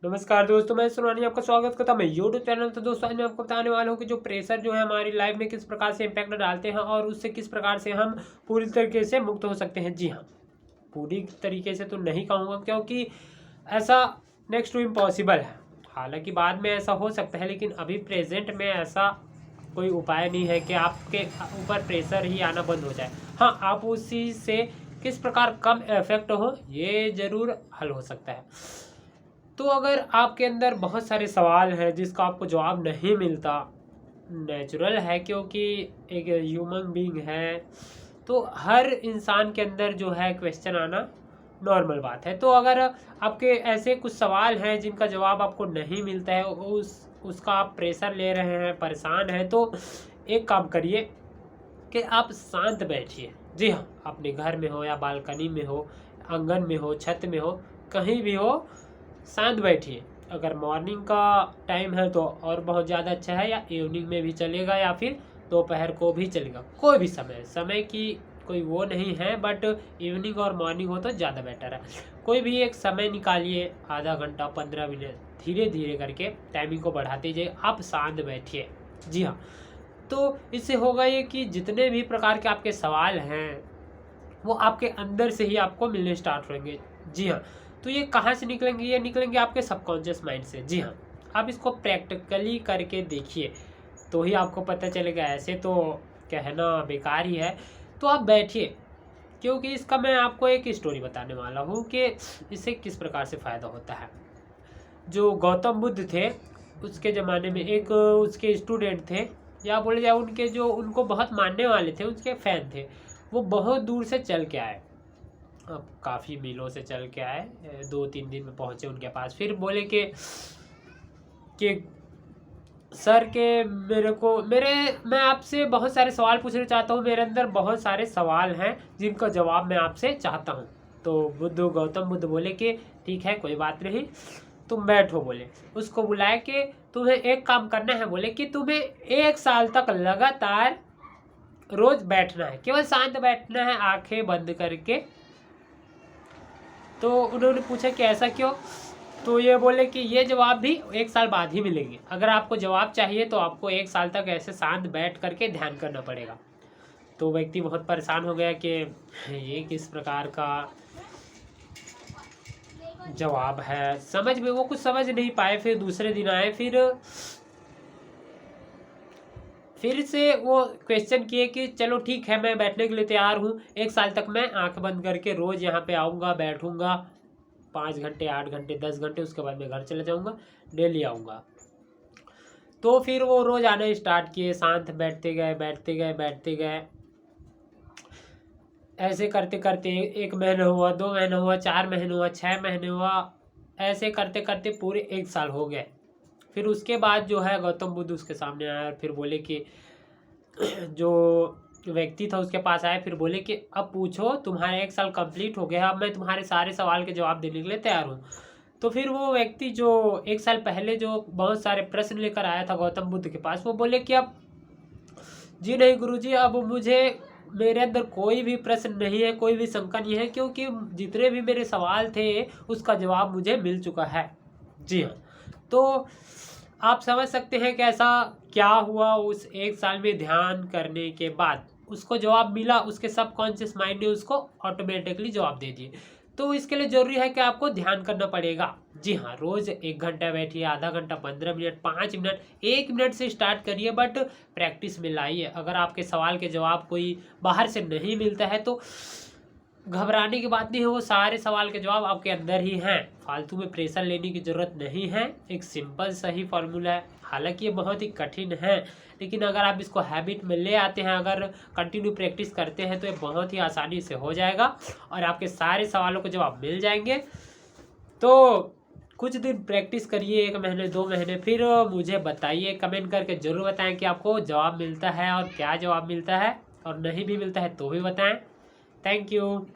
नमस्कार दोस्तों, मैं सुनानी आपका स्वागत करता हूं मैं यूट्यूब चैनल। तो दोस्तों आज मैं आपको बताने वाला हूं कि जो प्रेशर जो है हमारी लाइफ में किस प्रकार से इम्पैक्ट डालते हैं और उससे किस प्रकार से हम पूरी तरीके से मुक्त हो सकते हैं। जी हाँ, पूरी तरीके से तो नहीं कहूँगा क्योंकि ऐसा नेक्स्ट टू इम्पॉसिबल है। हालांकि बाद में ऐसा हो सकता है, लेकिन अभी प्रेजेंट में ऐसा कोई उपाय नहीं है कि आपके ऊपर प्रेशर ही आना बंद हो जाए। हाँ, आप उस चीज़ से किस प्रकार कम इफेक्ट हो ये ज़रूर हल हो सकता है। तो अगर आपके अंदर बहुत सारे सवाल हैं जिसका आपको जवाब नहीं मिलता, नेचुरल है क्योंकि एक ह्यूमन बीइंग है, तो हर इंसान के अंदर जो है क्वेश्चन आना नॉर्मल बात है। तो अगर आपके ऐसे कुछ सवाल हैं जिनका जवाब आपको नहीं मिलता है, उसका आप प्रेशर ले रहे हैं, परेशान हैं, तो एक काम करिए कि आप शांत बैठिए। जी हाँ, अपने घर में हो या बालकनी में हो, आंगन में हो, छत में हो, कहीं भी हो, शांत बैठिए। अगर मॉर्निंग का टाइम है तो और बहुत ज़्यादा अच्छा है, या इवनिंग में भी चलेगा, या फिर दोपहर को भी चलेगा। कोई भी समय की कोई वो नहीं है, बट इवनिंग और मॉर्निंग हो तो ज़्यादा बेटर है। कोई भी एक समय निकालिए, आधा घंटा, 15 मिनट, धीरे धीरे करके टाइमिंग को बढ़ाते जाइए। आप शांत बैठिए। जी हाँ, तो इससे होगा ये कि जितने भी प्रकार के आपके सवाल हैं वो आपके अंदर से ही आपको मिलने स्टार्ट होंगे। जी हाँ, तो ये कहाँ से निकलेंगे? ये निकलेंगे आपके सबकॉन्शियस माइंड से। जी हाँ, आप इसको प्रैक्टिकली करके देखिए तो ही आपको पता चलेगा। ऐसे तो कहना बेकार ही है। तो आप बैठिए, क्योंकि इसका मैं आपको एक स्टोरी बताने वाला हूँ कि इससे किस प्रकार से फ़ायदा होता है। जो गौतम बुद्ध थे, उसके ज़माने में एक उसके स्टूडेंट थे, या बोले जाए उनके जो उनको बहुत मानने वाले थे, उसके फ़ैन थे। वो बहुत दूर से चल के आए, अब काफ़ी मीलों से चल के आए, 2-3 दिन में पहुँचे उनके पास। फिर बोले कि सर के मैं आपसे बहुत सारे सवाल पूछना चाहता हूँ, मेरे अंदर बहुत सारे सवाल हैं जिनका जवाब मैं आपसे चाहता हूँ। तो गौतम बुद्ध बोले कि ठीक है, कोई बात नहीं, तुम बैठो। बोले उसको बुलाए कि तुम्हें एक काम करना है। बोले कि तुम्हें 1 साल तक लगातार रोज बैठना है, केवल शांत बैठना है, आंखें बंद करके। तो उन्होंने पूछा कि ऐसा क्यों? तो ये बोले कि ये जवाब भी 1 साल बाद ही मिलेंगे। अगर आपको जवाब चाहिए तो आपको 1 साल तक ऐसे शांत बैठ करके ध्यान करना पड़ेगा। तो व्यक्ति बहुत परेशान हो गया कि ये किस प्रकार का जवाब है, समझ में वो कुछ समझ नहीं पाए। फिर दूसरे दिन आए, फिर से वो क्वेश्चन किए कि चलो ठीक है, मैं बैठने के लिए तैयार हूँ। 1 साल तक मैं आंख बंद करके रोज यहाँ पे आऊँगा, बैठूंगा 5 घंटे, 8 घंटे, 10 घंटे, उसके बाद मैं घर चले जाऊँगा, डेली आऊँगा। तो फिर वो रोज आना स्टार्ट किए, शांत बैठते गए, बैठते गए, बैठते गए। ऐसे करते करते 1 महीना हुआ, 2 महीना हुआ, 4 महीने हुआ, 6 महीने हुआ। ऐसे करते करते पूरे 1 साल हो गए। फिर उसके बाद जो है गौतम बुद्ध उसके सामने आया और फिर बोले कि जो व्यक्ति था उसके पास आया, फिर बोले कि अब पूछो, तुम्हारा 1 साल कंप्लीट हो गया, अब मैं तुम्हारे सारे सवाल के जवाब देने के लिए तैयार हूँ। तो फिर वो व्यक्ति जो 1 साल पहले जो बहुत सारे प्रश्न लेकर आया था गौतम बुद्ध के पास, वो बोले कि अब जी नहीं गुरुजी, अब मुझे मेरे अंदर कोई भी प्रश्न नहीं है, कोई भी शंका नहीं है, क्योंकि जितने भी मेरे सवाल थे उसका जवाब मुझे मिल चुका है। जी हाँ, तो आप समझ सकते हैं कि ऐसा क्या हुआ। उस 1 साल में ध्यान करने के बाद उसको जवाब मिला, उसके सबकॉन्शियस माइंड ने उसको ऑटोमेटिकली जवाब दे दिए। तो इसके लिए ज़रूरी है कि आपको ध्यान करना पड़ेगा। जी हाँ, रोज़ 1 घंटा बैठिए, आधा घंटा, 15 मिनट, 5 मिनट, 1 मिनट से स्टार्ट करिए, बट प्रैक्टिस में लाइए। अगर आपके सवाल के जवाब कोई बाहर से नहीं मिलता है तो घबराने की बात नहीं है, वो सारे सवाल के जवाब आपके अंदर ही हैं। फालतू में प्रेशर लेने की ज़रूरत नहीं है। एक सिंपल सही फार्मूला है, हालांकि ये बहुत ही कठिन है, लेकिन अगर आप इसको हैबिट में ले आते हैं, अगर कंटिन्यू प्रैक्टिस करते हैं, तो ये बहुत ही आसानी से हो जाएगा और आपके सारे सवालों के जवाब मिल जाएंगे। तो कुछ दिन प्रैक्टिस करिए, 1 महीने, 2 महीने, फिर मुझे बताइए, कमेंट करके ज़रूर बताएं कि आपको जवाब मिलता है और क्या जवाब मिलता है, और नहीं भी मिलता है तो भी बताएं। Thank you.